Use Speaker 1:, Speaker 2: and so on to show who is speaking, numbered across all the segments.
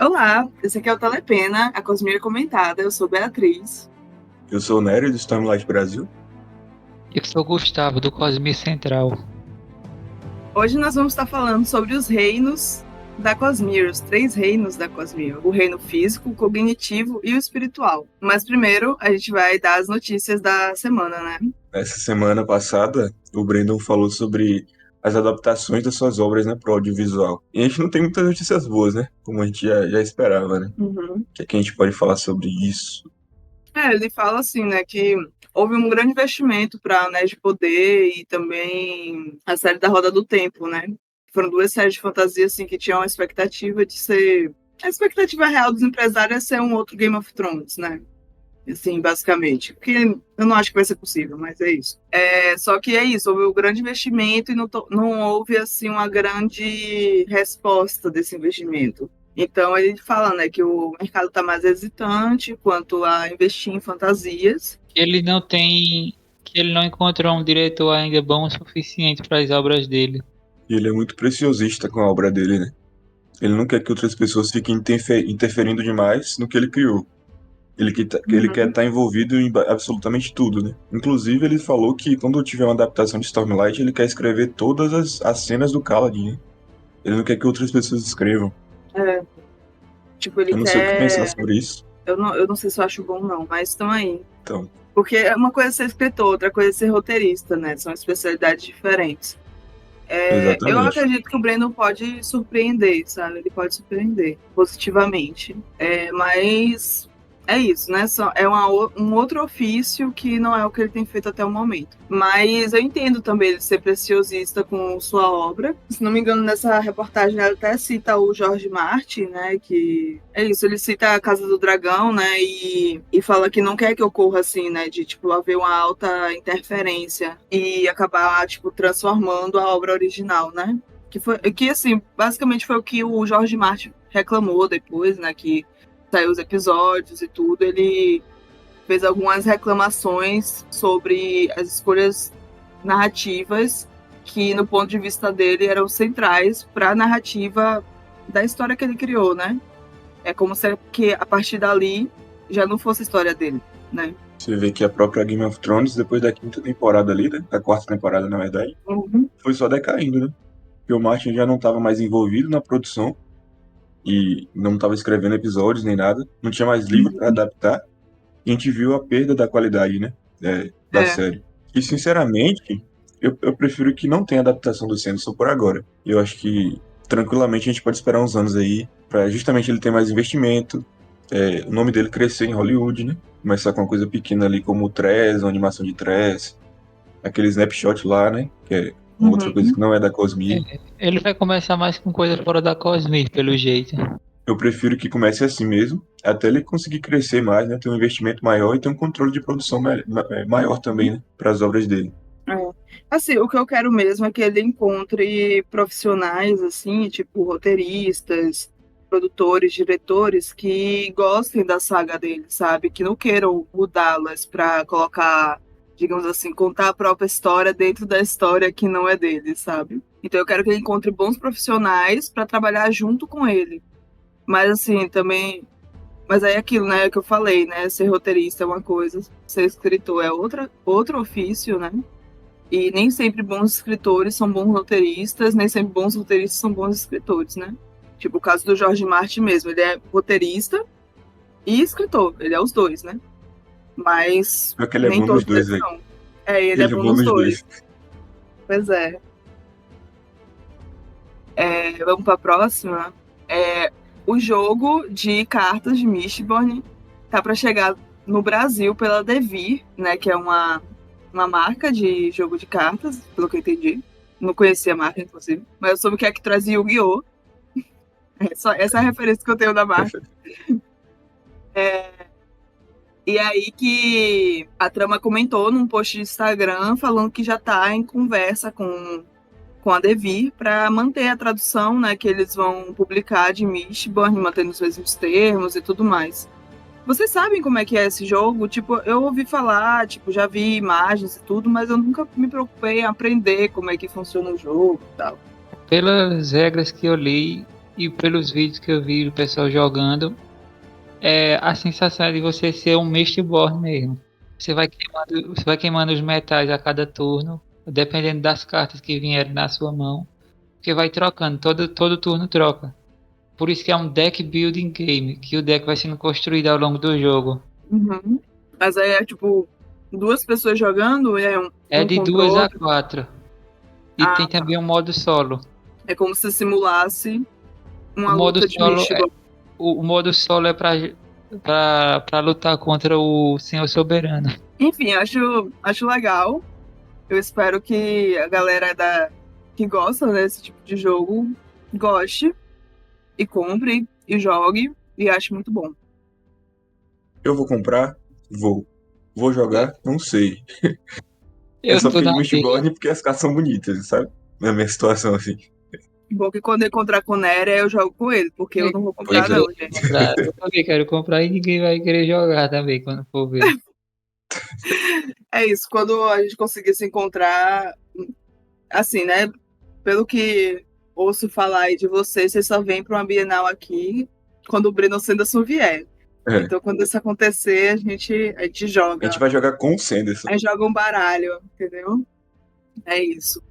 Speaker 1: Olá, esse aqui é o Telepena, a Cosmere Comentada. Eu sou Beatriz.
Speaker 2: Eu sou o Nery do Stormlight Brasil.
Speaker 3: Eu sou o Gustavo, do Cosmere Central.
Speaker 1: Hoje nós vamos estar falando sobre os reinos da Cosmere, os 3 reinos da Cosmere: o reino físico, o cognitivo e o espiritual. Mas primeiro a gente vai dar as notícias da semana, né?
Speaker 2: Essa semana passada, o Brandon falou sobre as adaptações das suas obras, né, pro audiovisual. E a gente não tem muitas notícias boas, né? Como a gente já esperava, né?
Speaker 1: Uhum.
Speaker 2: O que é que a gente pode falar sobre isso?
Speaker 1: Ele fala assim, né, que houve um grande investimento para Anéis de Poder e também a série da Roda do Tempo, né? Foram 2 séries de fantasia assim que tinham a expectativa de ser. A expectativa real dos empresários é ser um outro Game of Thrones, né? Assim, basicamente. Porque eu não acho que vai ser possível, mas é isso. Só que é isso, houve um grande investimento e não houve, assim, uma grande resposta desse investimento. Então, ele fala, né, que o mercado está mais hesitante quanto a investir em fantasias.
Speaker 3: Que ele não encontrou um diretor ainda bom o suficiente para as obras dele.
Speaker 2: E ele é muito preciosista com a obra dele, né? Ele não quer que outras pessoas fiquem interferindo demais no que ele criou. Ele quer
Speaker 1: Uhum.
Speaker 2: estar envolvido em absolutamente tudo, né? Inclusive, ele falou que quando tiver uma adaptação de Stormlight, ele quer escrever todas as cenas do Kaladin, né? Ele não quer que outras pessoas escrevam.
Speaker 1: É, tipo, ele
Speaker 2: Eu não sei o que pensar
Speaker 1: quer.
Speaker 2: sobre isso.
Speaker 1: Eu não sei se eu acho bom, não, mas estão aí.
Speaker 2: Então,
Speaker 1: Porque é uma coisa é ser escritor, outra coisa é ser roteirista, né? São especialidades diferentes. Eu
Speaker 2: exatamente.
Speaker 1: acredito que o Brandon pode surpreender, sabe? Ele pode surpreender positivamente. Mas é isso, né? É um outro ofício que não é o que ele tem feito até o momento. Mas eu entendo também ele ser preciosista com sua obra. Se não me engano, nessa reportagem ele até cita o George Martin, né? Que é isso, ele cita a Casa do Dragão, né? E fala que não quer que ocorra assim, né? De tipo haver uma alta interferência e acabar tipo transformando a obra original, né? Que assim, basicamente foi o que o George Martin reclamou depois, né? Que saiu os episódios e tudo, ele fez algumas reclamações sobre as escolhas narrativas que, no ponto de vista dele, eram centrais para a narrativa da história que ele criou, né? É como se que a partir dali já não fosse a história dele, né?
Speaker 2: Você vê que a própria Game of Thrones, depois da quinta temporada ali, né? Da quarta temporada, na verdade,
Speaker 1: Uhum.
Speaker 2: foi só decaindo, né? Porque o Martin já não estava mais envolvido na produção e não estava escrevendo episódios nem nada. Não tinha mais livro para adaptar. E a gente viu a perda da qualidade, né? Da
Speaker 1: É,
Speaker 2: série. E, sinceramente, eu prefiro que não tenha adaptação do Sanderson por agora. Eu acho que, tranquilamente, a gente pode esperar uns anos aí para justamente ele ter mais investimento, o nome dele crescer em Hollywood, né? Começar com uma coisa pequena ali como o Tress, uma animação de Tress, aquele Snapshot lá, né? Que é uma outra coisa
Speaker 1: uhum.
Speaker 2: que não é da Cosmere.
Speaker 3: Ele vai começar mais com coisa fora da Cosmere, pelo jeito.
Speaker 2: Eu prefiro que comece assim mesmo, até ele conseguir crescer mais, né? Ter um investimento maior e ter um controle de produção maior também, né? Para as obras dele.
Speaker 1: É. Assim, o que eu quero mesmo é que ele encontre profissionais, assim, tipo roteiristas, produtores, diretores que gostem da saga dele, sabe? Que não queiram mudá-las para colocar, digamos assim, contar a própria história dentro da história que não é dele, sabe? Então eu quero que ele encontre bons profissionais para trabalhar junto com ele. Mas assim, também. Mas aí é aquilo, né, que eu falei, né? Ser roteirista é uma coisa, ser escritor é outro ofício, né? E nem sempre bons escritores são bons roteiristas, nem sempre bons roteiristas são bons escritores, né? Tipo o caso do George Martin mesmo, ele é roteirista e escritor, ele é os dois, né? Mas
Speaker 2: Pior que ele é
Speaker 1: nem
Speaker 2: bom nos
Speaker 1: todos
Speaker 2: dois,
Speaker 1: eles
Speaker 2: velho.
Speaker 1: são. Ele é
Speaker 2: Ele é
Speaker 1: bom
Speaker 2: bom
Speaker 1: nos
Speaker 2: nos
Speaker 1: dois.
Speaker 2: dois.
Speaker 1: Pois é. Vamos para a próxima. O jogo de cartas de Mistborn tá para chegar no Brasil pela Devir, né? Que é uma marca de jogo de cartas, pelo que eu entendi. Não conhecia a marca, inclusive. Mas eu soube que é que traz Yu-Gi-Oh! Essa é a referência que eu tenho da marca. E aí que a Trama comentou num post de Instagram falando que já tá em conversa com a Devir para manter a tradução, né, que eles vão publicar de Mistborn, mantendo os mesmos termos e tudo mais. Vocês sabem como é que é esse jogo? Tipo, eu ouvi falar, tipo, já vi imagens e tudo, mas eu nunca me preocupei em aprender como é que funciona o jogo e tal.
Speaker 3: Pelas regras que eu li e pelos vídeos que eu vi do pessoal jogando, a sensação é de você ser um Mistborn mesmo. Você vai queimando os metais a cada turno, dependendo das cartas que vierem na sua mão, porque vai trocando, todo turno troca. Por isso que é um deck building game, que o deck vai sendo construído ao longo do jogo.
Speaker 1: Uhum. Mas aí é tipo 2 pessoas jogando,
Speaker 3: É
Speaker 1: um
Speaker 3: de
Speaker 1: contra o
Speaker 3: 2 a
Speaker 1: outro.
Speaker 3: 4. E
Speaker 1: Ah,
Speaker 3: tem também um modo solo.
Speaker 1: é como se simulasse
Speaker 3: O
Speaker 1: uma
Speaker 3: modo
Speaker 1: luta de
Speaker 3: solo é,
Speaker 1: Mistborn.
Speaker 3: o modo solo é pra lutar contra o Senhor Soberano.
Speaker 1: Enfim, acho legal. Eu espero que a galera que gosta desse tipo de jogo goste e compre e jogue e ache muito bom.
Speaker 2: Eu vou comprar? Vou. Vou jogar? Não sei. Eu
Speaker 3: Eu
Speaker 2: só
Speaker 3: tô
Speaker 2: fiquei de
Speaker 3: na dele.
Speaker 2: Mistborn porque as cartas são bonitas, sabe? Na minha situação, assim.
Speaker 1: Bom que quando eu encontrar com o Nery, eu jogo com ele, porque eu não vou comprar
Speaker 2: Pois é.
Speaker 1: não, gente.
Speaker 3: Eu também quero comprar e ninguém vai querer jogar também quando for ver.
Speaker 1: É isso, quando a gente conseguir se encontrar, assim, né? Pelo que ouço falar aí de vocês só vêm para uma Bienal aqui quando o Breno Sanderson vier.
Speaker 2: É.
Speaker 1: Então, quando isso acontecer, a gente
Speaker 2: A gente
Speaker 1: joga.
Speaker 2: vai jogar com o Sanderson.
Speaker 1: A gente joga um baralho, entendeu? É isso.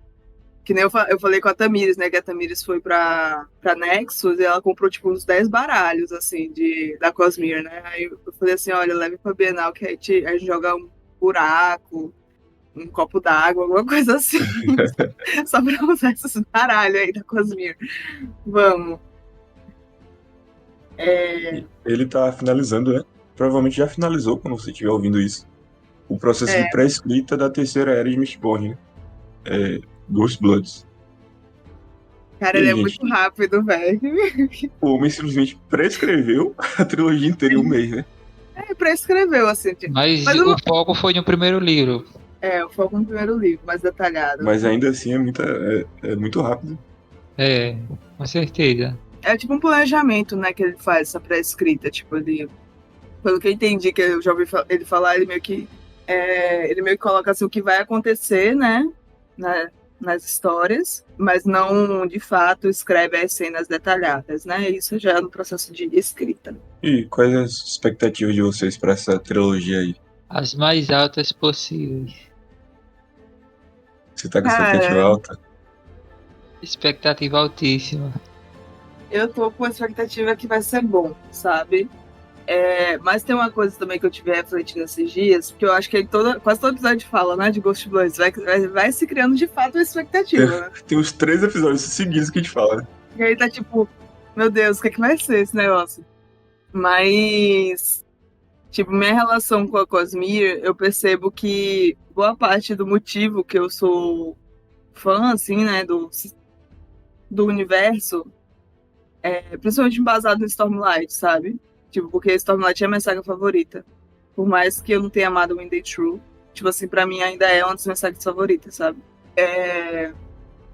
Speaker 1: Que nem eu falei com a Tamires, né? Que a Tamires foi pra Nexus e ela comprou, tipo, uns 10 baralhos, assim, da Cosmere, né? Aí eu falei assim, olha, leve pra Bienal que a gente joga um buraco, um copo d'água, alguma coisa assim. Só pra usar esses baralhos aí da Cosmere. Vamos.
Speaker 2: Ele tá finalizando, né? Provavelmente já finalizou quando você estiver ouvindo isso. O processo
Speaker 1: É,
Speaker 2: de pré-escrita da terceira era de Mistborn, né? Ghost Bloods.
Speaker 1: cara,
Speaker 2: E
Speaker 1: ele
Speaker 2: aí,
Speaker 1: é
Speaker 2: gente,
Speaker 1: muito rápido, velho.
Speaker 2: o homem simplesmente prescreveu a trilogia inteira em um mês, né?
Speaker 1: Prescreveu, assim.
Speaker 3: Mas
Speaker 1: Mas eu
Speaker 3: o
Speaker 1: não...
Speaker 3: foco foi no primeiro livro.
Speaker 1: o foco no primeiro livro, mais detalhado.
Speaker 2: Mas ainda assim é muito rápido.
Speaker 3: É, com certeza.
Speaker 1: É tipo um planejamento, né, que ele faz, essa pré-escrita, tipo, pelo que eu entendi, que eu já ouvi ele falar, ele meio que coloca assim o que vai acontecer, né, nas histórias, mas não, de fato, escreve as cenas detalhadas, né, isso já é no processo de escrita.
Speaker 2: E quais as expectativas de vocês pra essa trilogia aí?
Speaker 3: As mais altas possíveis.
Speaker 2: Você tá com expectativa
Speaker 1: Cara,
Speaker 2: alta?
Speaker 3: Expectativa altíssima.
Speaker 1: eu tô com a expectativa que vai ser bom, sabe? Mas tem uma coisa também que eu tive refletindo esses dias, porque eu acho que quase todo episódio fala, né, de Ghost Bloods, vai se criando de fato uma expectativa, né?
Speaker 2: Tem uns 3 episódios seguidos que a gente fala, né?
Speaker 1: E aí tá tipo, meu Deus, o que é que vai ser esse negócio? Mas, tipo, minha relação com a Cosmere, eu percebo que boa parte do motivo que eu sou fã, assim, né, do universo, principalmente embasado no Stormlight, sabe? Tipo, porque Stormlight é a minha saga favorita. Por mais que eu não tenha amado Wind and True, tipo assim, pra mim ainda é uma das minhas sagas favoritas, sabe?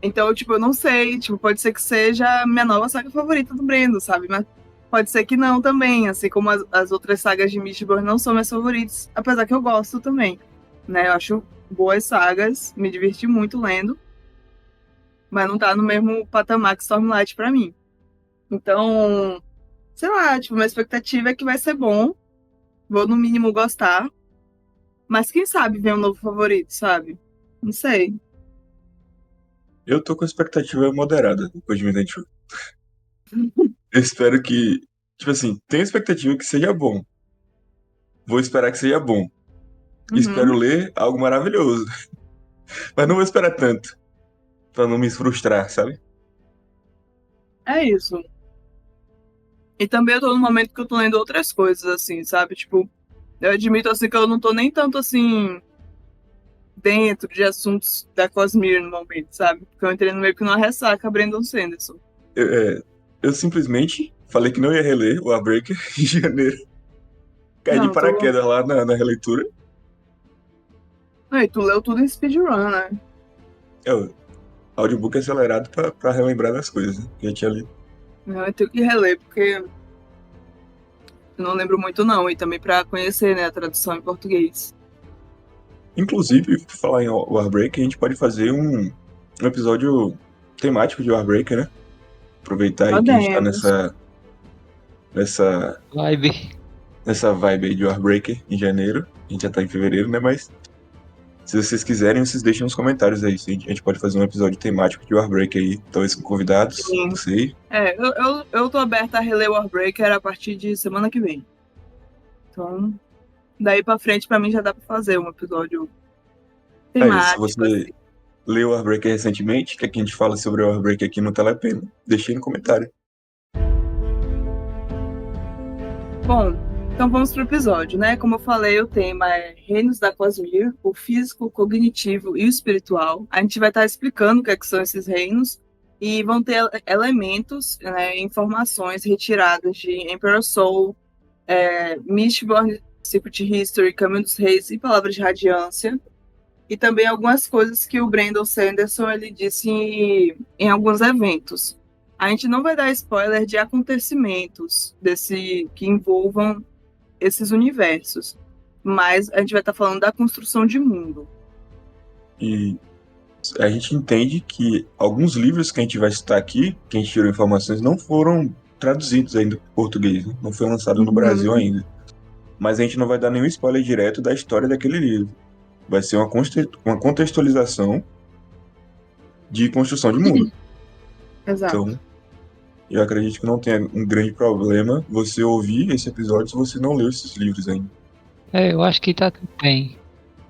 Speaker 1: Então, tipo, eu não sei, tipo, pode ser que seja a minha nova saga favorita do Brendo, sabe? Mas pode ser que não também, assim como as outras sagas de Mistborn não são minhas favoritas, apesar que eu gosto também, né? Eu acho boas sagas, me diverti muito lendo, mas não tá no mesmo patamar que Stormlight pra mim. Então, sei lá, tipo, minha expectativa é que vai ser bom, vou no mínimo gostar, mas quem sabe ver um novo favorito, sabe? Não sei.
Speaker 2: Eu tô com expectativa moderada depois de Midnight True. Eu espero que, tipo assim, tenho expectativa que seja bom. Vou esperar que seja bom. Espero
Speaker 1: Uhum,
Speaker 2: ler algo maravilhoso. Mas não vou esperar tanto. Pra não me frustrar, sabe?
Speaker 1: é isso. E também eu tô num momento que eu tô lendo outras coisas, assim, sabe? Tipo, eu admito, assim, que eu não tô nem tanto, assim, dentro de assuntos da Cosmere no momento, sabe? Porque eu entrei no meio que numa ressaca Brandon Sanderson.
Speaker 2: Eu, eu simplesmente falei que não ia reler o Warbreaker em janeiro. Caí de
Speaker 1: Não, tô...
Speaker 2: paraquedas lá na releitura.
Speaker 1: Não, e tu leu tudo em speedrun, né?
Speaker 2: O audiobook acelerado pra relembrar das coisas, né, que eu tinha lido.
Speaker 1: Não, eu tenho que reler, porque eu não lembro muito, não. E também pra conhecer, né, a tradução em português.
Speaker 2: Inclusive, por falar em Warbreaker, a gente pode fazer um episódio temático de Warbreaker, né? Aproveitar aí que a gente tá
Speaker 1: Podemos.
Speaker 2: nessa vibe aí de Warbreaker em janeiro. A gente já tá em fevereiro, né? Mas se vocês quiserem, vocês deixem nos comentários aí. A gente pode fazer um episódio temático de Warbreaker aí, talvez com convidados, não
Speaker 1: Sim.
Speaker 2: sei.
Speaker 1: Eu tô aberta a reler Warbreaker a partir de semana que vem. Então, daí pra frente, pra mim, já dá pra fazer um episódio
Speaker 2: Se
Speaker 1: temático,
Speaker 2: você
Speaker 1: assim.
Speaker 2: leu Warbreaker recentemente, quer que a gente fale sobre o Warbreaker aqui no Telepena? Deixe aí no comentário.
Speaker 1: Bom, então vamos pro episódio, né? Como eu falei, o tema é Reinos da Cosmere, o físico, o cognitivo e o espiritual. A gente vai estar explicando o que, é que são esses reinos e vão ter elementos, né, informações retiradas de Emperor Soul, Mistborn, Secret History, Caminho dos Reis e Palavras de Radiância. E também algumas coisas que o Brandon Sanderson ele disse em alguns eventos. A gente não vai dar spoiler de acontecimentos que envolvam esses universos, mas a gente vai estar falando da construção de mundo.
Speaker 2: E a gente entende que alguns livros que a gente vai citar aqui, que a gente tirou informações, não foram traduzidos ainda para português, né? Não foi lançado no Brasil ainda. Mas a gente não vai dar nenhum spoiler direto da história daquele livro. Vai ser uma contextualização de construção de mundo.
Speaker 1: Exato.
Speaker 2: Então, eu acredito que não tenha um grande problema você ouvir esse episódio se você não leu esses livros ainda.
Speaker 3: Eu acho que tá tudo bem.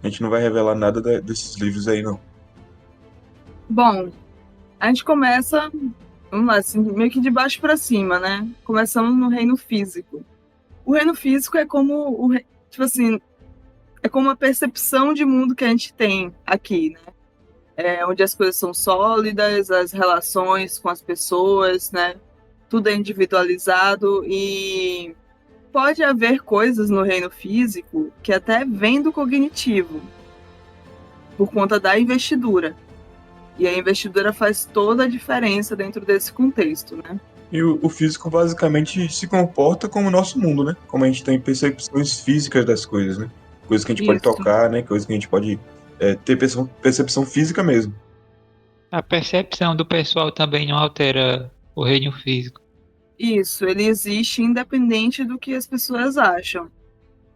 Speaker 2: A gente não vai revelar nada desses livros aí, não.
Speaker 1: Bom, a gente começa, vamos lá, assim, meio que de baixo para cima, né? Começamos no reino físico. O reino físico é como tipo assim, é como a percepção de mundo que a gente tem aqui, né? Onde as coisas são sólidas, as relações com as pessoas, né? Tudo é individualizado e pode haver coisas no reino físico que até vêm do cognitivo, por conta da investidura. E a investidura faz toda a diferença dentro desse contexto, né?
Speaker 2: E o físico basicamente se comporta como o nosso mundo, né? Como a gente tem percepções físicas das coisas, né? Coisas que a gente pode tocar, né? Coisas que a gente pode ter percepção física mesmo.
Speaker 3: A percepção do pessoal também não altera o reino físico.
Speaker 1: Isso, ele existe independente do que as pessoas acham.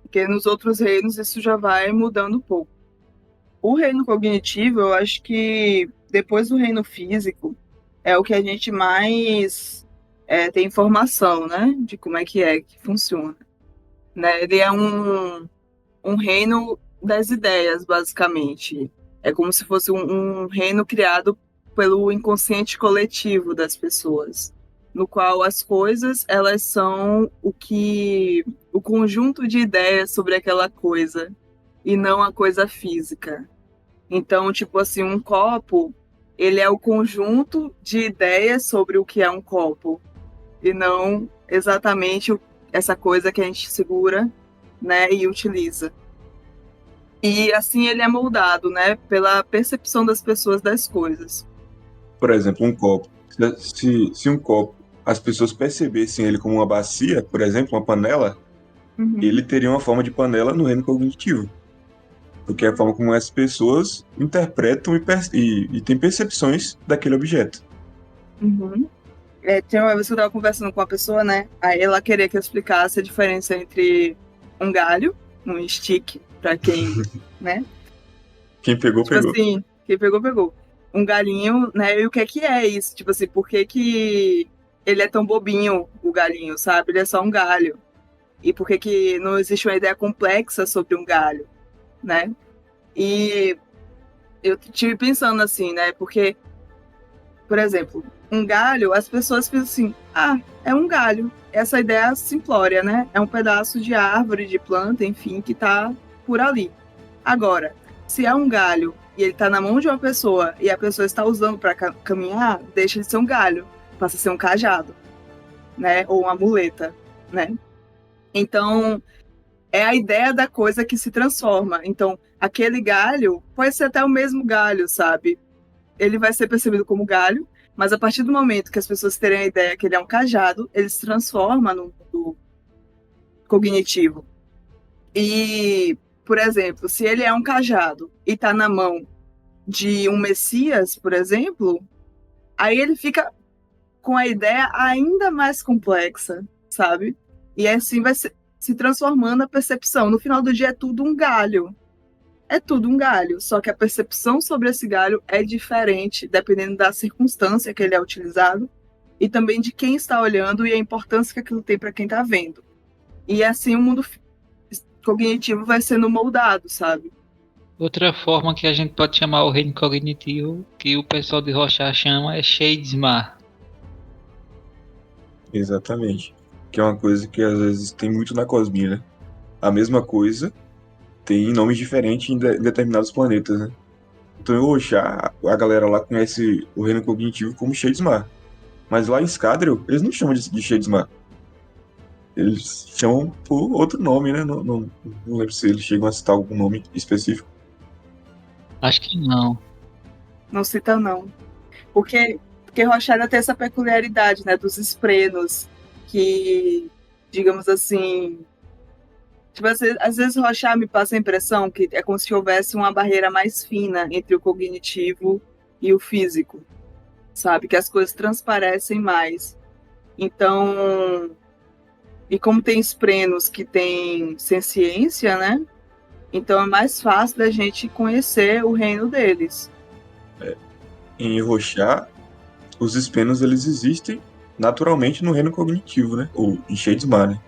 Speaker 1: Porque nos outros reinos isso já vai mudando um pouco. O reino cognitivo, eu acho que depois do reino físico, é o que a gente mais tem informação, né? De como é que funciona. Né? Ele é um reino das ideias, basicamente. É como se fosse um reino criado pelo inconsciente coletivo das pessoas, no qual as coisas elas são o conjunto de ideias sobre aquela coisa e não a coisa física. Então, tipo assim, um copo, ele é o conjunto de ideias sobre o que é um copo e não exatamente essa coisa que a gente segura, né, e utiliza. E assim ele é moldado, né, pela percepção das pessoas das coisas.
Speaker 2: Por exemplo, um copo. Se um copo, as pessoas percebessem ele como uma bacia, por exemplo, uma panela, ele teria uma forma de panela no reino cognitivo. Porque é a forma como as pessoas interpretam e têm percepções daquele objeto.
Speaker 1: Tinha uma vez que eu estava conversando com uma pessoa, né, aí ela queria que eu explicasse a diferença entre um galho, um stick, para quem, né?
Speaker 2: Quem pegou,
Speaker 1: Tipo
Speaker 2: pegou.
Speaker 1: assim, quem pegou, pegou. Um galinho, né? E o que é isso? Tipo assim, por que ele é tão bobinho, o galinho, sabe? Ele é só um galho. E por que não existe uma ideia complexa sobre um galho, né? E eu tive pensando assim, né? Porque, por exemplo, um galho, as pessoas pensam assim, é um galho. Essa ideia simplória, né? É um pedaço de árvore, de planta, enfim, que tá por ali. Agora, se é um galho e ele está na mão de uma pessoa e a pessoa está usando para caminhar, deixa de ser um galho, passa a ser um cajado, né? Ou uma muleta, né? Então, é a ideia da coisa que se transforma. Então, aquele galho pode ser até o mesmo galho, sabe? Ele vai ser percebido como galho, mas a partir do momento que as pessoas terem a ideia que ele é um cajado, ele se transforma no mundo cognitivo. E, por exemplo, se ele é um cajado e está na mão de um Messias, por exemplo, aí ele fica com a ideia ainda mais complexa, sabe? E assim vai se transformando a percepção. No final do dia é tudo um galho. É tudo um galho, só que a percepção sobre esse galho é diferente, dependendo da circunstância que ele é utilizado e também de quem está olhando e a importância que aquilo tem para quem está vendo. E assim o mundo cognitivo vai sendo moldado, sabe?
Speaker 3: Outra forma que a gente pode chamar o reino cognitivo, que o pessoal de Rorschach chama, é Shadesmar.
Speaker 2: Exatamente. Que é uma coisa que às vezes tem muito na cosmia, né? A mesma coisa tem nomes diferentes em determinados planetas, né? Então em Rorschach, a galera lá conhece o reino cognitivo como Shadesmar. Mas lá em Scadrial, eles não chamam de Shadesmar. Eles chamam por outro nome, né? Não lembro se eles chegam a citar algum nome específico.
Speaker 3: Acho que não.
Speaker 1: Não cita não. Porque Rorschach ainda tem essa peculiaridade, né, dos esprenos, que, digamos assim, tipo, às vezes Rorschach me passa a impressão que é como se houvesse uma barreira mais fina entre o cognitivo e o físico, sabe? Que as coisas transparecem mais. Então, e como tem esprenos que têm senciência, né? Então é mais fácil da gente conhecer o reino deles.
Speaker 2: Em Rorschach, os espenos eles existem naturalmente no reino cognitivo, né? Ou em Shadesmar, né?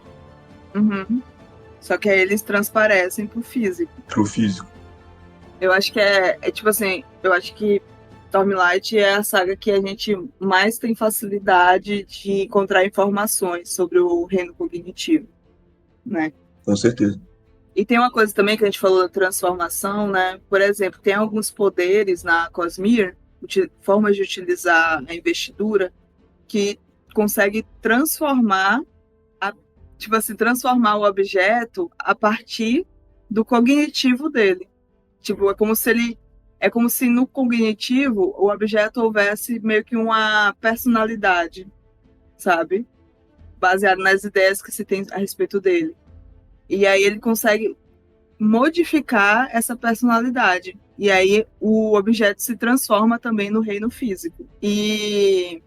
Speaker 1: Uhum. Só que aí eles transparecem pro físico.
Speaker 2: Pro físico.
Speaker 1: Eu acho que é tipo assim, eu acho que Stormlight é a saga que a gente mais tem facilidade de encontrar informações sobre o reino cognitivo, né?
Speaker 2: Com certeza.
Speaker 1: E tem uma coisa também que a gente falou da transformação, né? Por exemplo, tem alguns poderes na Cosmere, formas de utilizar a investidura, que consegue transformar, tipo assim, transformar o objeto a partir do cognitivo dele. Tipo, é como se no cognitivo o objeto houvesse meio que uma personalidade, sabe? Baseado nas ideias que se tem a respeito dele. E aí ele consegue modificar essa personalidade. E aí o objeto se transforma também no reino físico. E,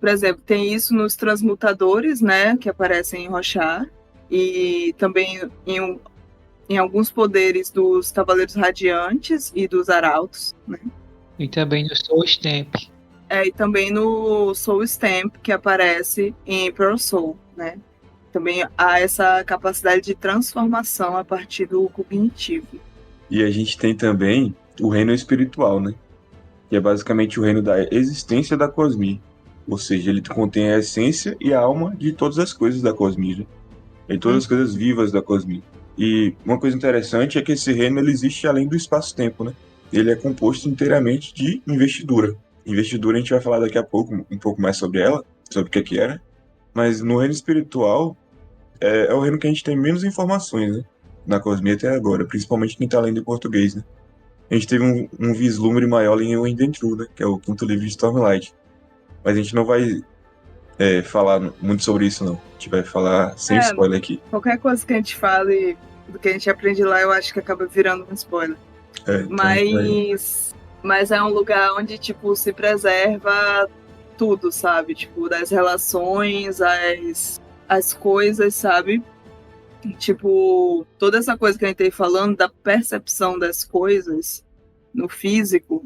Speaker 1: por exemplo, tem isso nos transmutadores, né, que aparecem em Rorschach, e também em alguns poderes dos Cavaleiros Radiantes e dos Arautos, né?
Speaker 3: E também no Soul Stamp.
Speaker 1: E também no Soul Stamp, que aparece em Pearl Soul, né? Também há essa capacidade de transformação a partir do cognitivo.
Speaker 2: E a gente tem também o reino espiritual, né? Que é basicamente o reino da existência da Cosmere. Ou seja, ele contém a essência e a alma de todas as coisas da Cosmere. De todas as coisas vivas da Cosmere. E uma coisa interessante é que esse reino ele existe além do espaço-tempo, né? Ele é composto inteiramente de investidura. Investidura a gente vai falar daqui a pouco, um pouco mais sobre ela, sobre o que é que era. Mas no reino espiritual, é o reino que a gente tem menos informações, né? Na Cosmere até agora, principalmente quem tá lendo em português, né? A gente teve um vislumbre maior em Wind and True, né? Que é o quinto livro de Stormlight. Mas a gente não vai falar muito sobre isso, não. A gente vai falar sem spoiler aqui.
Speaker 1: Qualquer coisa que a gente fale do que a gente aprende lá, eu acho que acaba virando um spoiler. Mas é um lugar onde, tipo, se preserva tudo, sabe? Tipo, das relações, as coisas, sabe? Tipo, toda essa coisa que a gente tem falando da percepção das coisas no físico,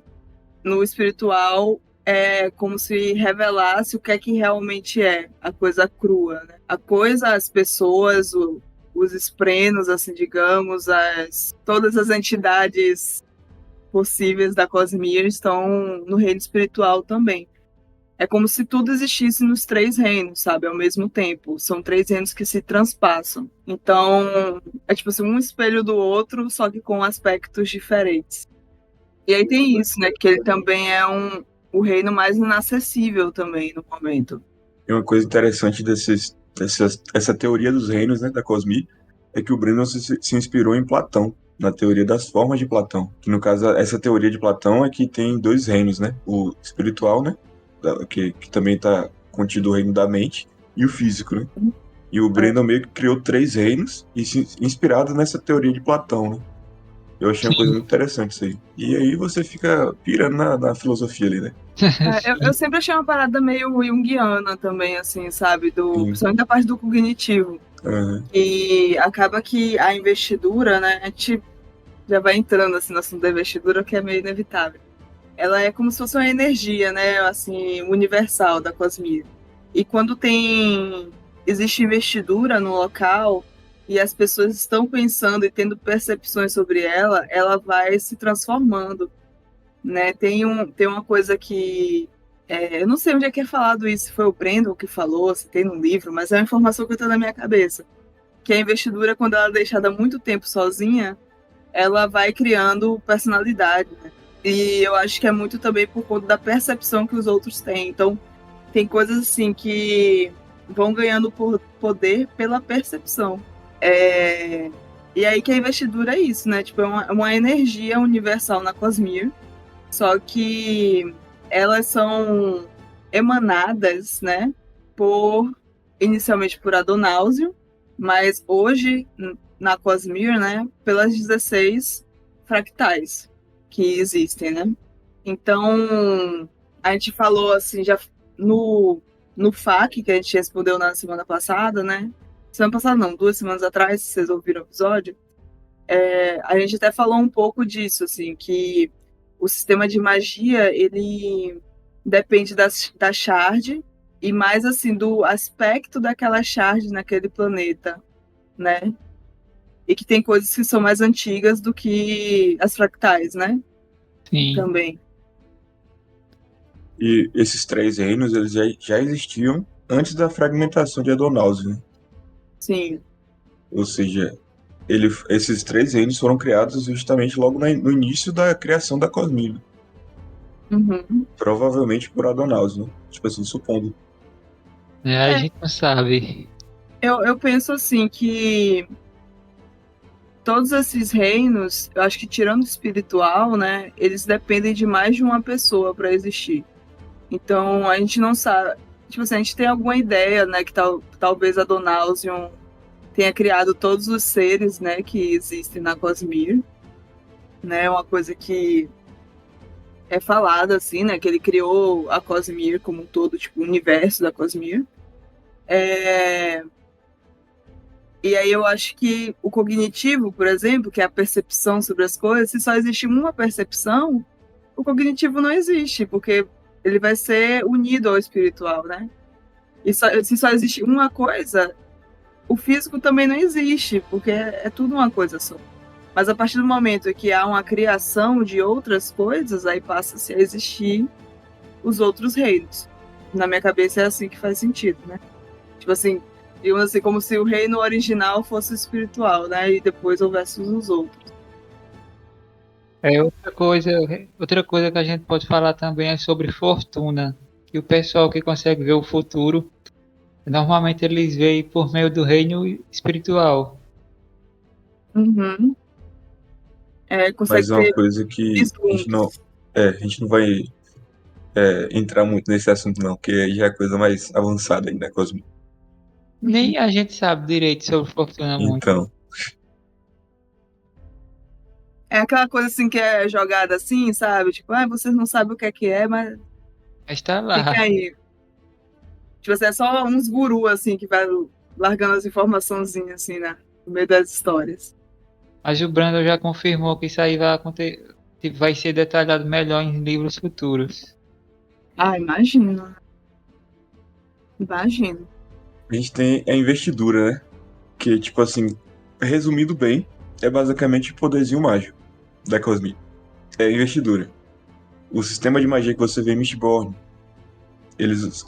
Speaker 1: no espiritual, é como se revelasse o que é que realmente é a coisa crua, né? A coisa, as pessoas, os esprenos, assim, digamos, todas as entidades possíveis da Cosmere estão no reino espiritual também. É como se tudo existisse nos três reinos, sabe? Ao mesmo tempo. São três reinos que se transpassam. Então, é tipo assim, um espelho do outro, só que com aspectos diferentes. E aí tem isso, né? Que ele também é o reino mais inacessível também no momento.
Speaker 2: E uma coisa interessante dessa teoria dos reinos, né, da Cosmere, é que o Brandon se inspirou em Platão, na teoria das formas de Platão. Que no caso, essa teoria de Platão é que tem dois reinos, né? O espiritual, né? Que também está contido o reino da mente, e o físico, né? E o Brandon meio que criou três reinos, inspirado nessa teoria de Platão, né? Eu achei uma coisa muito interessante isso aí. E aí você fica pirando na filosofia ali, né?
Speaker 1: Eu sempre achei uma parada meio junguiana também, assim, sabe?
Speaker 2: Sim.
Speaker 1: Principalmente da parte do cognitivo.
Speaker 2: Aham.
Speaker 1: E acaba que a investidura, né? A gente já vai entrando assim, no assunto da investidura, que é meio inevitável. Ela é como se fosse uma energia, né? Assim, universal da cosmia. E quando existe investidura no local e as pessoas estão pensando e tendo percepções sobre ela, ela vai se transformando, né? Tem uma coisa que eu não sei onde é que é falado isso, se foi o Brandon que falou, se tem no livro, mas é uma informação que está na minha cabeça. Que a investidura, quando ela é deixada muito tempo sozinha, ela vai criando personalidade, né? E eu acho que é muito também por conta da percepção que os outros têm. Então, tem coisas assim que vão ganhando por poder pela percepção. É... E aí que a investidura é isso, né? Tipo, é uma energia universal na Cosmere, só que elas são emanadas, né, inicialmente por Adonáusio, mas hoje na Cosmere, né, pelas 16 fractais que existem, né? Então, a gente falou assim, já no FAQ, que a gente respondeu na semana passada, né? Semana passada não, 2 semanas atrás, se vocês ouviram o episódio, a gente até falou um pouco disso, assim, que o sistema de magia, ele depende da shard e mais, assim, do aspecto daquela shard naquele planeta, né? E que tem coisas que são mais antigas do que as fractais, né?
Speaker 3: Sim.
Speaker 1: Também.
Speaker 2: E esses três reinos, eles já existiam antes da fragmentação de Adonausia, né?
Speaker 1: Sim.
Speaker 2: Ou seja, esses três reinos foram criados justamente logo no início da criação da Cosmília.
Speaker 1: Uhum.
Speaker 2: Provavelmente por Adonausia, né? Tipo assim, supondo.
Speaker 3: A gente não sabe.
Speaker 1: Eu penso assim que todos esses reinos, eu acho que tirando o espiritual, né, eles dependem de mais de uma pessoa para existir. Então a gente não sabe, tipo assim, a gente tem alguma ideia, né, que talvez a Donausion tenha criado todos os seres, né, que existem na Cosmere, né, uma coisa que é falada assim, né, que ele criou a Cosmere como um todo, tipo o universo da Cosmere. E aí eu acho que o cognitivo, por exemplo, que é a percepção sobre as coisas, se só existe uma percepção, o cognitivo não existe, porque ele vai ser unido ao espiritual, né? E se só existe uma coisa, o físico também não existe, porque é tudo uma coisa só. Mas a partir do momento que há uma criação de outras coisas, aí passa-se a existir os outros reinos. Na minha cabeça é assim que faz sentido, né? Tipo assim, digamos assim, como se o reino original fosse espiritual, né? E depois houvesse os outros.
Speaker 3: Outra coisa que a gente pode falar também é sobre fortuna. Que o pessoal que consegue ver o futuro, normalmente eles veem por meio do reino espiritual.
Speaker 1: Uhum.
Speaker 2: Mas
Speaker 1: Consegue
Speaker 2: é uma
Speaker 1: ter
Speaker 2: coisa que
Speaker 1: vislumbres.
Speaker 2: a gente não vai entrar muito nesse assunto não, porque aí já é coisa mais avançada ainda, Cosmo.
Speaker 3: Nem a gente sabe direito sobre fortuna muito.
Speaker 2: Então,
Speaker 1: É aquela coisa assim que é jogada assim, sabe? Tipo, vocês não sabem o que é, mas
Speaker 3: Mas tá
Speaker 1: fica
Speaker 3: lá.
Speaker 1: aí. Tipo assim, é só uns gurus assim que vai largando as informaçãozinhas assim, né? No meio das histórias.
Speaker 3: Mas o Brandon já confirmou que isso aí vai acontecer, vai ser detalhado melhor em livros futuros.
Speaker 1: Imagino. Imagino.
Speaker 2: a gente tem a investidura, né? Que, tipo assim, resumindo bem, é basicamente o poderzinho mágico da Cosmic. É a investidura. O sistema de magia que você vê em Mistborn, eles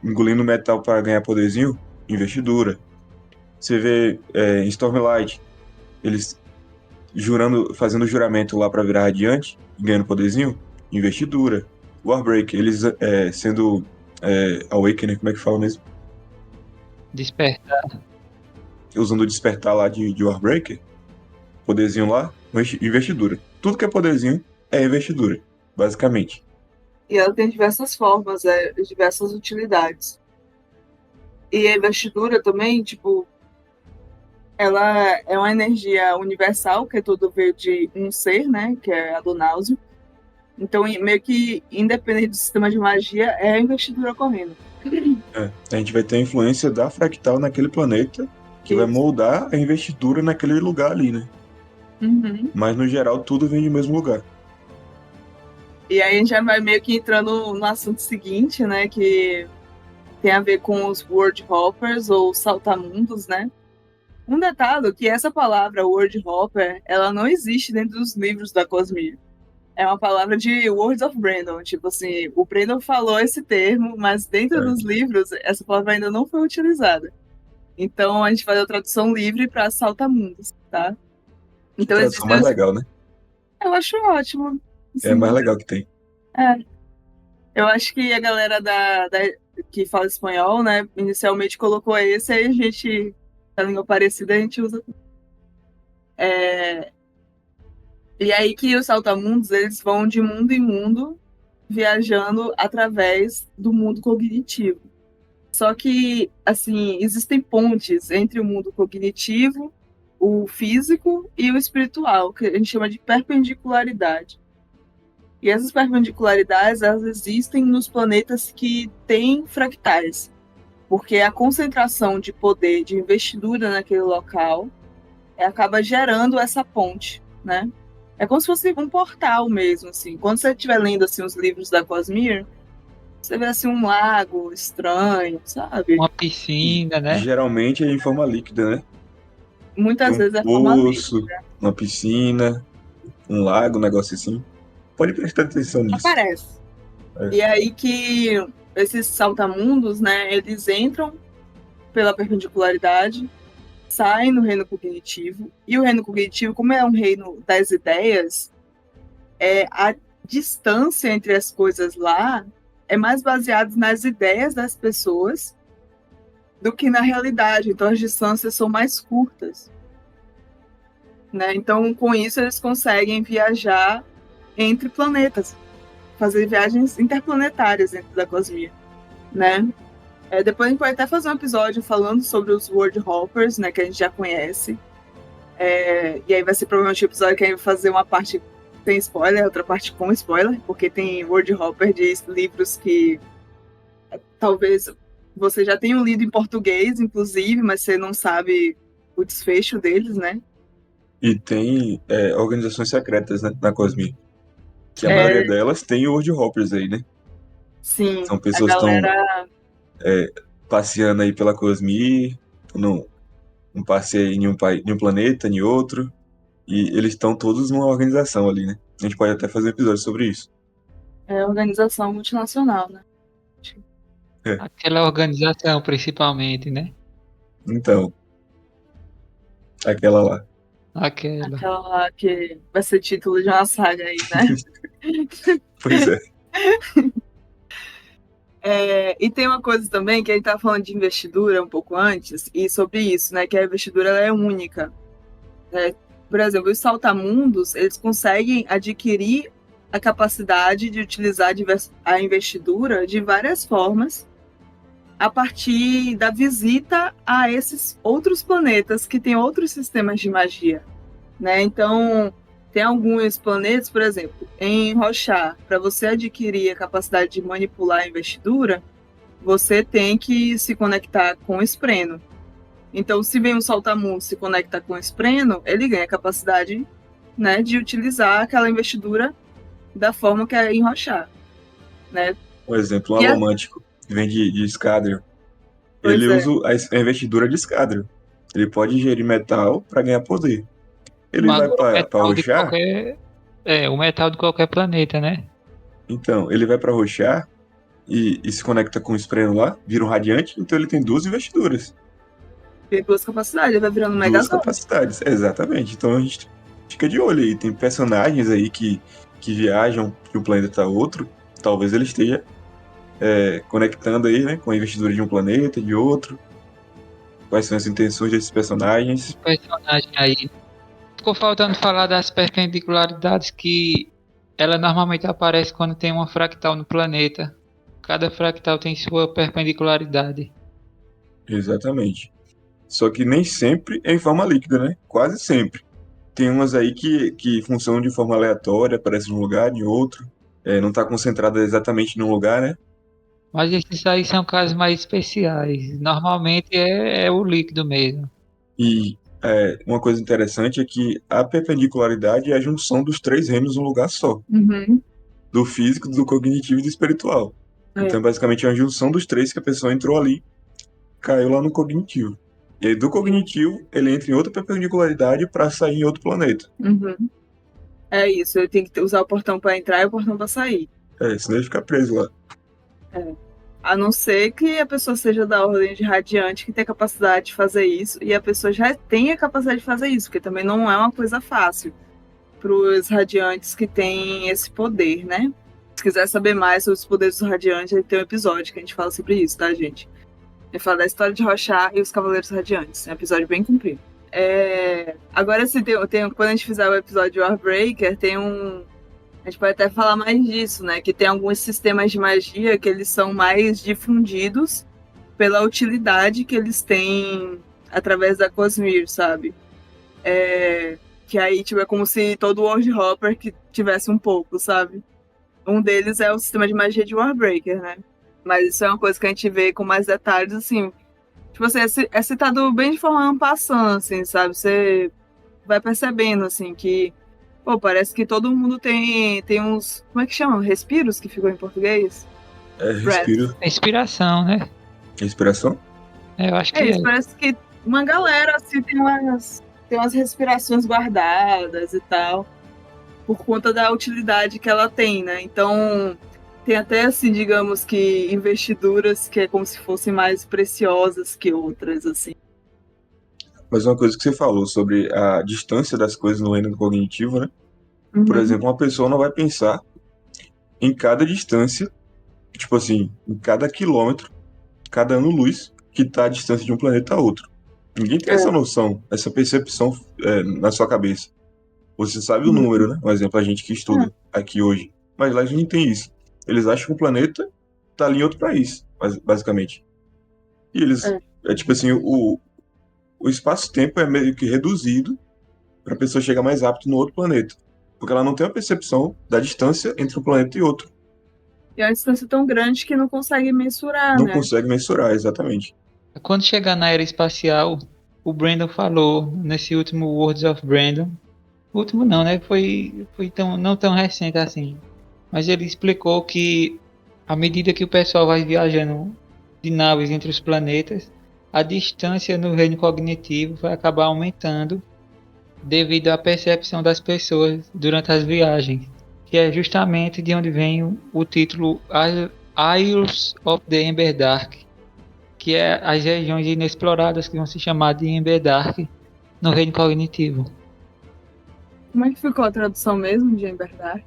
Speaker 2: engolindo metal para ganhar poderzinho, investidura. Você vê em Stormlight, eles fazendo juramento lá para virar radiante, ganhando poderzinho, investidura. Warbreak, eles sendo Awakener, como é que fala mesmo?
Speaker 3: Despertar.
Speaker 2: Usando o despertar lá de Warbreaker, poderzinho lá, investidura. Tudo que é poderzinho é investidura, basicamente.
Speaker 1: E ela tem diversas formas, diversas utilidades. E a investidura também, tipo, ela é uma energia universal, que é todo veio de um ser, né? Que é a do Náuseo. Então, meio que independente do sistema de magia, é a investidura ocorrendo.
Speaker 2: A gente vai ter a influência da fractal naquele planeta, que vai
Speaker 1: Isso.
Speaker 2: moldar a investidura naquele lugar ali, né?
Speaker 1: Uhum.
Speaker 2: Mas no geral tudo vem do mesmo lugar.
Speaker 1: E aí a gente já vai meio que entrando no assunto seguinte, né? Que tem a ver com os World Hoppers ou saltamundos, né? Um detalhe que essa palavra World Hopper, ela não existe dentro dos livros da Cosmere. É uma palavra de Words of Brandon. Tipo assim, o Brandon falou esse termo, mas dentro
Speaker 2: É.
Speaker 1: dos livros, essa palavra ainda não foi utilizada. Então a gente faz a tradução livre para saltamundos, tá?
Speaker 2: Que
Speaker 1: Então
Speaker 2: tradução
Speaker 1: existem.
Speaker 2: mais legal, né?
Speaker 1: Eu acho ótimo.
Speaker 2: É a
Speaker 1: Assim,
Speaker 2: mais legal que tem.
Speaker 1: é. Eu acho que a galera que fala espanhol, né, inicialmente colocou esse, aí a gente, a língua parecida, a gente usa. É, e aí que os saltamundos, eles vão de mundo em mundo, viajando através do mundo cognitivo. Só que, assim, existem pontes entre o mundo cognitivo, o físico e o espiritual, que a gente chama de perpendicularidade. E essas perpendicularidades, elas existem nos planetas que têm fractais, porque a concentração de poder, de investidura naquele local, acaba gerando essa ponte, né? É como se fosse um portal mesmo, assim. Quando você estiver lendo assim os livros da Cosmere, você vê assim um lago estranho, sabe?
Speaker 3: Uma piscina, né?
Speaker 2: Geralmente é em forma líquida, né? Tem
Speaker 1: Muitas
Speaker 2: um
Speaker 1: vezes é forma
Speaker 2: poço,
Speaker 1: líquida.
Speaker 2: uma piscina, um lago, um negócio assim. Pode prestar atenção nisso.
Speaker 1: Aparece.
Speaker 2: É.
Speaker 1: E aí que esses saltamundos, né, eles entram pela perpendicularidade, saem no reino cognitivo, e o reino cognitivo, como é um reino das ideias, a distância entre as coisas lá é mais baseada nas ideias das pessoas do que na realidade. Então as distâncias são mais curtas, né? Então com isso eles conseguem viajar entre planetas, fazer viagens interplanetárias dentro da cosmia, né? Depois a gente pode até fazer um episódio falando sobre os World Hoppers, né, que a gente já conhece. E aí vai ser provavelmente um episódio que a gente vai fazer uma parte sem spoiler, outra parte com spoiler, porque tem World Hopper de livros que talvez você já tenha lido em português, inclusive, mas você não sabe o desfecho deles, né?
Speaker 2: E tem organizações secretas, né, na Cosmi. Que a maioria
Speaker 1: É,
Speaker 2: delas tem World Hoppers aí, né?
Speaker 1: sim,
Speaker 2: São
Speaker 1: a
Speaker 2: pessoas que estão
Speaker 1: galera.
Speaker 2: passeando aí pela Cosmi, num passeio em um planeta, em outro. E eles estão todos numa organização ali, né? A gente pode até fazer um episódio sobre isso.
Speaker 1: É organização multinacional, né?
Speaker 2: É.
Speaker 3: Aquela organização, principalmente, né?
Speaker 2: Então, aquela lá.
Speaker 3: Aquela.
Speaker 1: Aquela lá que vai ser título de uma saga aí, né?
Speaker 2: Pois é.
Speaker 1: E tem uma coisa também que a gente estava falando de investidura um pouco antes, e sobre isso, né? Que a investidura ela é única. Né? Por exemplo, os saltamundos, eles conseguem adquirir a capacidade de utilizar a investidura de várias formas a partir da visita a esses outros planetas que têm outros sistemas de magia, né? Então, tem alguns planetas, por exemplo, em Rochar, para você adquirir a capacidade de manipular a investidura, você tem que se conectar com o Espreno. Então, se vem um saltamundo se conecta com o Espreno, ele ganha a capacidade, né, de utilizar aquela investidura da forma que é em Rochar, né?
Speaker 2: Por exemplo, um
Speaker 1: E
Speaker 2: alomântico que vem de Escadrion.
Speaker 1: pois
Speaker 2: Ele
Speaker 1: é,
Speaker 2: usa a investidura de Escadrion. Ele pode ingerir metal para ganhar poder. Ele vai
Speaker 3: Agora o
Speaker 2: para
Speaker 3: metal de
Speaker 2: Rochar,
Speaker 3: qualquer. O metal de qualquer planeta, né?
Speaker 2: então, ele vai para Rochar e se conecta com o Espreno lá, vira um radiante, então ele tem duas investiduras.
Speaker 1: tem duas capacidades, ele vai virando um
Speaker 2: Duas
Speaker 1: Megazord.
Speaker 2: capacidades, exatamente. Então a gente fica de olho aí. Tem personagens aí que viajam de um planeta a outro. Talvez ele esteja conectando aí, né, com a investidura de um planeta, de outro. Quais são as intenções desses personagens?
Speaker 3: Personagem aí. Ficou faltando falar das perpendicularidades que ela normalmente aparece quando tem uma fractal no planeta. Cada fractal tem sua perpendicularidade.
Speaker 2: Exatamente. Só que nem sempre é em forma líquida, né? Quase sempre. Tem umas aí que funcionam de forma aleatória, aparecem num lugar, em outro. não está concentrada exatamente num lugar, né?
Speaker 3: Mas esses aí são casos mais especiais. Normalmente é o líquido mesmo.
Speaker 2: E uma coisa interessante é que a perpendicularidade é a junção dos três reinos num lugar só,
Speaker 1: Uhum.
Speaker 2: do físico, do cognitivo e do espiritual.
Speaker 1: É.
Speaker 2: Então, basicamente, é uma junção dos três que a pessoa entrou ali, caiu lá no cognitivo. E aí, do cognitivo, ele entra em outra perpendicularidade para sair em outro planeta.
Speaker 1: Uhum. É isso, eu tenho que usar o portão para entrar e o portão para sair.
Speaker 2: Senão ele fica preso lá.
Speaker 1: A não ser que a pessoa seja da ordem de radiante que tem a capacidade de fazer isso, e a pessoa já tem a capacidade de fazer isso, porque também não é uma coisa fácil para os radiantes que têm esse poder, né? Se quiser saber mais sobre os poderes dos radiantes, tem um episódio que a gente fala sobre isso, tá, gente? A gente fala da história de Rochar e os Cavaleiros Radiantes. É um episódio bem comprido. Agora, se quando a gente fizer o episódio de Warbreaker, tem um. A gente pode até falar mais disso, né? Que tem alguns sistemas de magia que eles são mais difundidos pela utilidade que eles têm através da Cosmere, sabe? Que aí, tipo, é como se todo World Hopper que tivesse um pouco, sabe? Um deles é o sistema de magia de Warbreaker, né? Mas isso é uma coisa que a gente vê com mais detalhes, assim. Tipo assim, é citado bem de forma en passant, assim, sabe? Você vai percebendo, assim, que pô, parece que todo mundo tem uns. Como é que chama? Respiros que ficou em português? Breath.
Speaker 3: Inspiração, né?
Speaker 2: Respiração?
Speaker 3: Eu acho que
Speaker 1: Isso, parece que uma galera assim tem umas respirações guardadas e tal, por conta da utilidade que ela tem, né? Então, tem até assim, digamos que investiduras que é como se fossem mais preciosas que outras, assim.
Speaker 2: Mas uma coisa que você falou sobre a distância das coisas no reino cognitivo, né? Por exemplo, uma pessoa não vai pensar em cada distância, tipo assim, em cada quilômetro, cada ano-luz que está a distância de um planeta a outro. Ninguém tem essa noção, essa percepção na sua cabeça. Você sabe o número, né? Um exemplo, a gente que estuda aqui hoje. Mas lá a gente não tem isso. Eles acham que o planeta está ali em outro país, basicamente. E eles, tipo assim, o espaço-tempo é meio que reduzido para a pessoa chegar mais rápido no outro planeta. Porque ela não tem a percepção da distância entre um planeta e outro.
Speaker 1: E é uma distância tão grande que não consegue mensurar,
Speaker 2: Não
Speaker 1: né?
Speaker 2: consegue mensurar, exatamente.
Speaker 3: quando chegar na era espacial, o Brandon falou nesse último Words of Brandon. O último não, né? Foi não tão recente assim. Mas ele explicou que à medida que o pessoal vai viajando de naves entre os planetas, a distância no reino cognitivo vai acabar aumentando devido à percepção das pessoas durante as viagens, que é justamente de onde vem o título Isles of the Ember Dark, que é as regiões inexploradas que vão se chamar de Ember Dark no reino cognitivo.
Speaker 1: Como é que ficou a tradução mesmo de Ember Dark?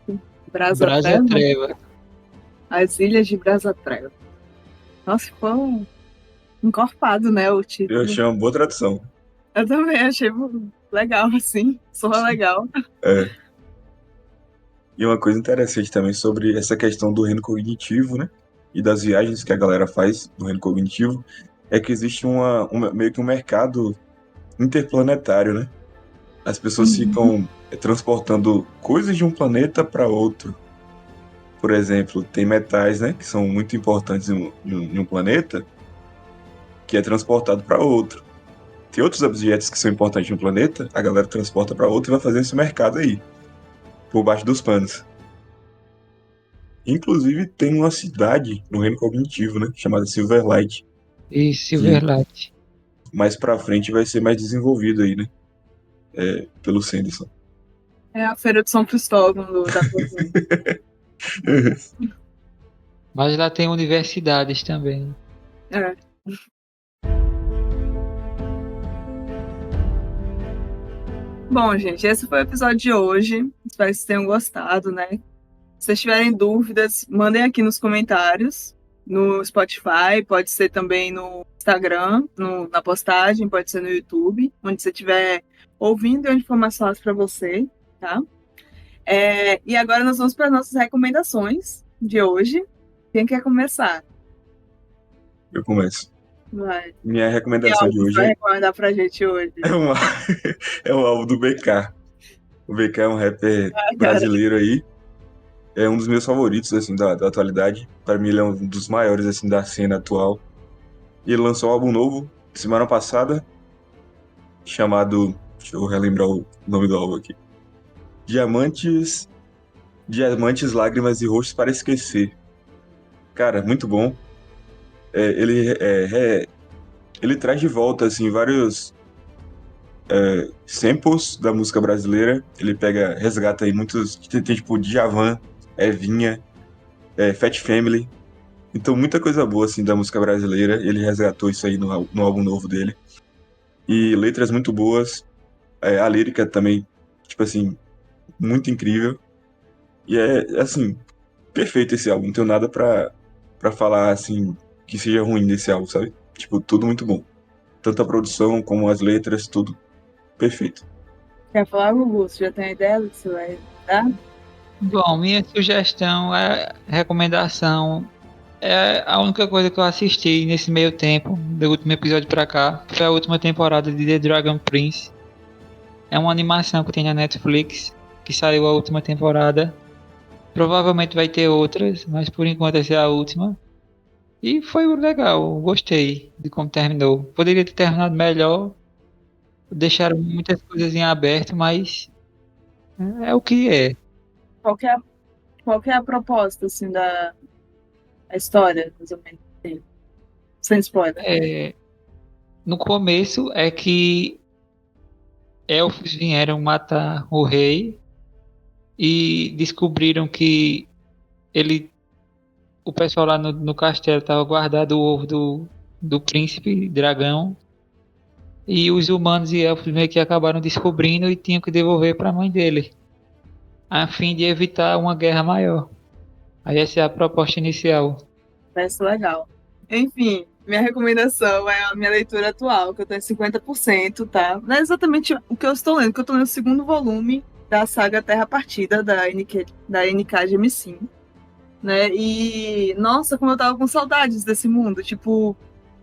Speaker 3: Brasa Treva.
Speaker 1: As Ilhas de Brasa Treva. Nossa, ficou encorpado, né, o título.
Speaker 2: Eu achei uma boa tradução.
Speaker 1: Eu também achei legal, assim. Soa legal.
Speaker 2: E uma coisa interessante também sobre essa questão do reino cognitivo, né? E das viagens que a galera faz no reino cognitivo, é que existe meio que um mercado interplanetário, né? As pessoas ficam transportando coisas de um planeta para outro. Por exemplo, tem metais, né, que são muito importantes em um planeta, que é transportado para outro. Tem outros objetos que são importantes em um planeta, a galera transporta para outro e vai fazer esse mercado aí, por baixo dos panos. Inclusive, tem uma cidade no reino cognitivo, né, chamada Silverlight.
Speaker 3: E Silverlight.
Speaker 2: Mais pra frente vai ser mais desenvolvido aí, né, pelo Sanderson.
Speaker 1: É a Feira de São Cristóvão da Cozinha.
Speaker 3: Mas lá tem universidades também.
Speaker 1: Bom, gente, esse foi o episódio de hoje. Espero que vocês tenham gostado, né? Se vocês tiverem dúvidas, mandem aqui nos comentários. No Spotify, pode ser também no Instagram, na postagem, pode ser no YouTube, onde você estiver ouvindo e onde for mais fácil para você, tá? E agora nós vamos para as nossas recomendações de hoje. Quem quer começar?
Speaker 2: Eu começo.
Speaker 1: Vai.
Speaker 2: Minha recomendação de hoje
Speaker 1: vai recomendar pra gente hoje?
Speaker 2: é um álbum do BK. O BK é um rapper brasileiro aí. É um dos meus favoritos, assim, da atualidade. Para mim, ele é um dos maiores, assim, da cena atual. E ele lançou um álbum novo semana passada, chamado... Deixa eu relembrar o nome do álbum aqui. Diamantes, Diamantes, Lágrimas e Rostos para Esquecer. Cara, muito bom. Ele traz de volta, assim, vários samples da música brasileira. Ele resgata aí muitos... Tem tipo, Djavan, Evinha, Fat Family. Então, muita coisa boa, assim, da música brasileira. Ele resgatou isso aí no álbum novo dele. E letras muito boas. A lírica também, tipo assim, muito incrível. E assim, perfeito esse álbum. Não tenho nada pra falar, assim, que seja ruim desse álbum, sabe? Tipo, tudo muito bom. Tanto a produção como as letras, tudo perfeito.
Speaker 1: Quer falar, Gugu? Você já tem a ideia do que você vai dar?
Speaker 3: Bom, minha sugestão, recomendação, é a única coisa que eu assisti nesse meio tempo, do último episódio pra cá, foi a última temporada de The Dragon Prince. É uma animação que tem na Netflix, que saiu a última temporada. Provavelmente vai ter outras, mas por enquanto essa é a última. E foi legal, gostei de como terminou. Poderia ter terminado melhor, deixaram muitas coisas em aberto, mas é o que é.
Speaker 1: Qual que é qual que é a proposta, assim, a história, mais ou menos? Assim, sem spoiler.
Speaker 3: No começo é que elfos vieram matar o rei e descobriram que ele, o pessoal lá no castelo estava guardado o ovo do príncipe dragão e os humanos e elfos meio que acabaram descobrindo e tinham que devolver para a mãe dele, a fim de evitar uma guerra maior. Aí essa é a proposta inicial.
Speaker 1: Parece legal. Enfim, minha recomendação é a minha leitura atual, que eu tenho 50%, tá? Não é exatamente o que eu estou lendo, que eu estou lendo o segundo volume da saga Terra Partida, da NK Jemisin, né? E, nossa, como eu tava com saudades desse mundo. Tipo,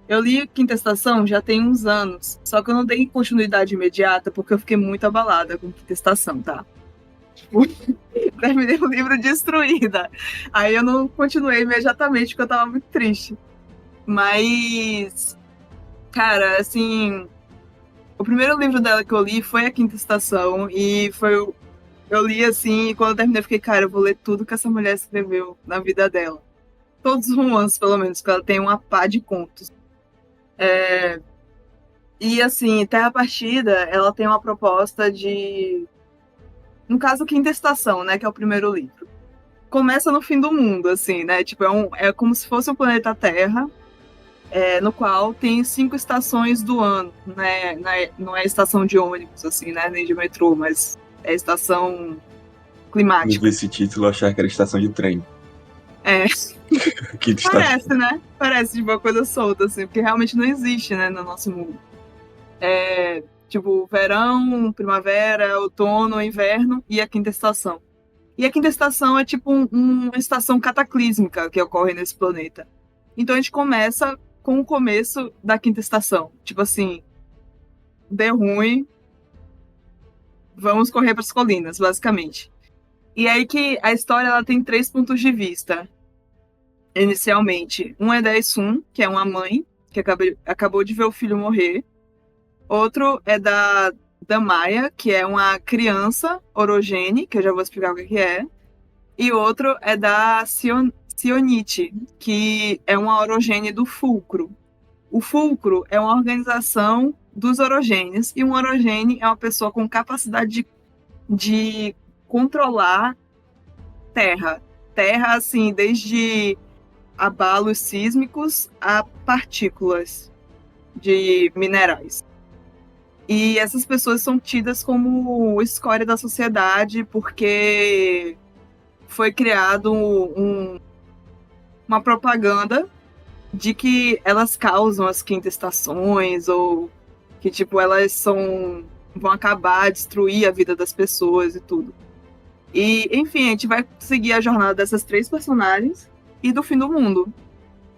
Speaker 1: eu li Quinta Estação já tem uns anos, só que eu não dei continuidade imediata, porque eu fiquei muito abalada com Quinta Estação, tá? Tipo, terminei o livro destruída. Aí eu não continuei imediatamente, porque eu tava muito triste. Mas, cara, assim, o primeiro livro dela que eu li foi A Quinta Estação, e eu li assim, e quando eu terminei, eu fiquei, cara, eu vou ler tudo que essa mulher escreveu na vida dela. Todos os romances, pelo menos, porque ela tem uma pá de contos. E assim, Terra Partida, ela tem uma proposta de. No caso, Quinta Estação, né? Que é o primeiro livro. Começa no fim do mundo, assim, né? Tipo, é como se fosse o planeta Terra, no qual tem 5 estações do ano, né? Não é estação de ônibus, assim, né? Nem de metrô, mas é estação
Speaker 2: Eu vi
Speaker 1: climática.
Speaker 2: esse título, achar que era estação de trem.
Speaker 1: É,
Speaker 2: Quinta
Speaker 1: parece,
Speaker 2: estação.
Speaker 1: né? Parece de uma coisa solta, assim, porque realmente não existe, né, no nosso mundo. Tipo, verão, primavera, outono, inverno e a quinta estação. E a quinta estação é tipo uma estação cataclísmica que ocorre nesse planeta. Então a gente começa com o começo da quinta estação. Tipo assim, deu ruim, vamos correr para as colinas, basicamente. E aí que a história ela tem 3 pontos de vista. Inicialmente, um é da Esun, que é uma mãe que acabou de ver o filho morrer. Outro é da Maia, que é uma criança orogene, que eu já vou explicar o que é. E outro é da Sionite, que é uma orogene do Fulcro. O Fulcro é uma organização dos orogenes, e um orogene é uma pessoa com capacidade de controlar terra. Terra, assim, desde abalos sísmicos a partículas de minerais. E essas pessoas são tidas como escória da sociedade porque foi criado uma propaganda de que elas causam as quintas estações ou que tipo vão acabar, destruir a vida das pessoas e tudo. E enfim, a gente vai seguir a jornada dessas 3 personagens e do fim do mundo.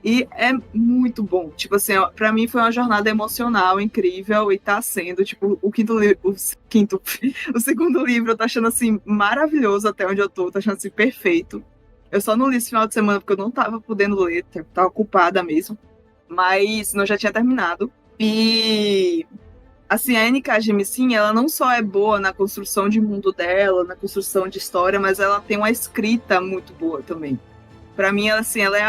Speaker 1: E é muito bom. Tipo assim, ó, pra mim foi uma jornada emocional incrível e tá sendo, tipo, o segundo livro eu tô achando assim maravilhoso até onde eu tô achando assim perfeito. Eu só não li esse final de semana porque eu não tava podendo ler, tava ocupada mesmo. Mas não já tinha terminado. E assim, a N.K. Jemisin, ela não só é boa na construção de mundo dela, na construção de história, mas ela tem uma escrita muito boa também. Pra mim, ela, assim, ela é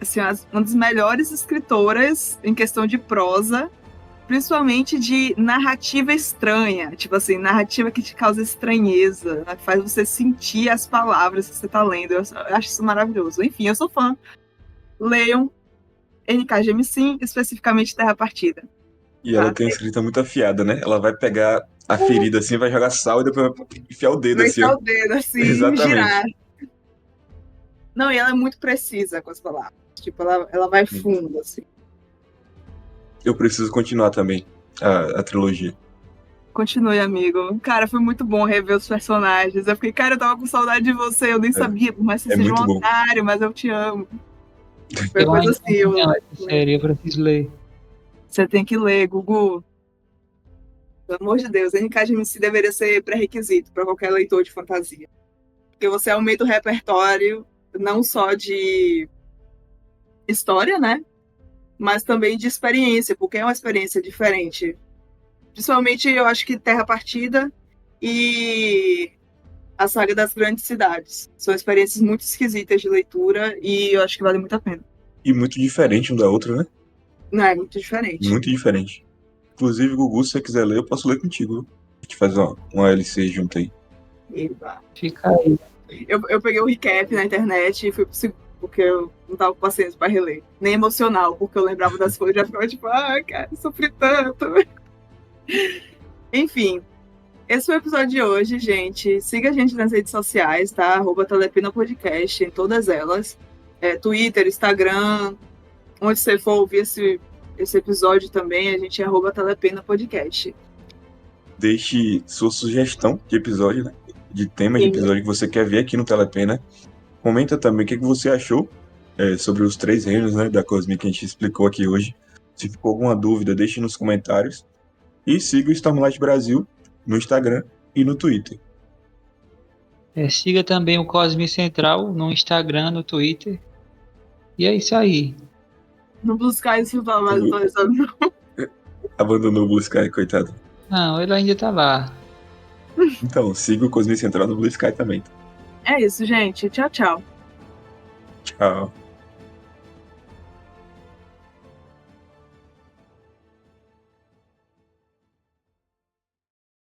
Speaker 1: assim, uma das melhores escritoras em questão de prosa, principalmente de narrativa estranha, tipo assim, narrativa que te causa estranheza, né, que faz você sentir as palavras que você tá lendo. Eu acho isso maravilhoso. Enfim, eu sou fã. Leiam N.K. Jemisin, especificamente Terra Partida.
Speaker 2: E ela
Speaker 1: Tá?
Speaker 2: tem a escrita muito afiada, né? Ela vai pegar a ferida assim, vai jogar sal e depois vai enfiar o dedo
Speaker 1: Vai
Speaker 2: assim, ó.
Speaker 1: enfiar o dedo assim e girar.
Speaker 2: Exatamente.
Speaker 1: Não, e ela é muito precisa com as palavras. Tipo, ela vai fundo, assim.
Speaker 2: Eu preciso continuar também a trilogia.
Speaker 1: Continue, amigo. Cara, foi muito bom rever os personagens. Eu fiquei, cara, eu tava com saudade de você, eu nem sabia, por mais que você
Speaker 2: É
Speaker 1: seja um
Speaker 2: muito bom.
Speaker 1: otário, mas eu te amo. Foi
Speaker 3: Eu
Speaker 1: coisa
Speaker 3: ainda
Speaker 1: assim,
Speaker 3: não tenho essa série, eu preciso ler.
Speaker 1: você tem que ler, Gugu. Pelo amor de Deus, NK de MC deveria ser pré-requisito para qualquer leitor de fantasia. Porque você aumenta o repertório, não só de história, né? Mas também de experiência, porque é uma experiência diferente. Principalmente, eu acho que Terra Partida e a Saga das Grandes Cidades. São experiências muito esquisitas de leitura e eu acho que vale muito a pena.
Speaker 2: E muito diferente um da outra, né?
Speaker 1: Não, é muito diferente.
Speaker 2: Muito diferente. Inclusive, Gugu, se você quiser ler, eu posso ler contigo. Viu? A gente faz uma LC junto aí.
Speaker 1: Eba.
Speaker 3: Fica aí.
Speaker 1: Eu peguei o recap na internet e fui pro segundo, porque eu não tava com paciência pra reler. Nem emocional, porque eu lembrava das coisas e já ficava tipo, ah, cara, sofri tanto. Enfim, esse foi o episódio de hoje, gente. Siga a gente nas redes sociais, tá? @Telepina Podcast, em todas elas. Twitter, Instagram, onde você for ouvir esse episódio também, a gente é @Telepena Podcast.
Speaker 2: Deixe sua sugestão de episódio, né? De tema de
Speaker 1: Sim.
Speaker 2: episódio que você quer ver aqui no Telepena. Comenta também o que você achou sobre os 3 reinos, né, da Cosmic que a gente explicou aqui hoje. Se ficou alguma dúvida, deixe nos comentários. E siga o Stormlight Brasil no Instagram e no Twitter.
Speaker 3: Siga também o Cosme Central no Instagram, no Twitter. E é isso aí.
Speaker 1: Não buscar isso não mais atualizado, não.
Speaker 2: Abandonou o Blue Sky, coitado.
Speaker 3: Não, ele ainda tá lá.
Speaker 2: Então, siga o Cosmic Central no Blue Sky também.
Speaker 1: É isso, gente. Tchau, tchau.
Speaker 2: Tchau.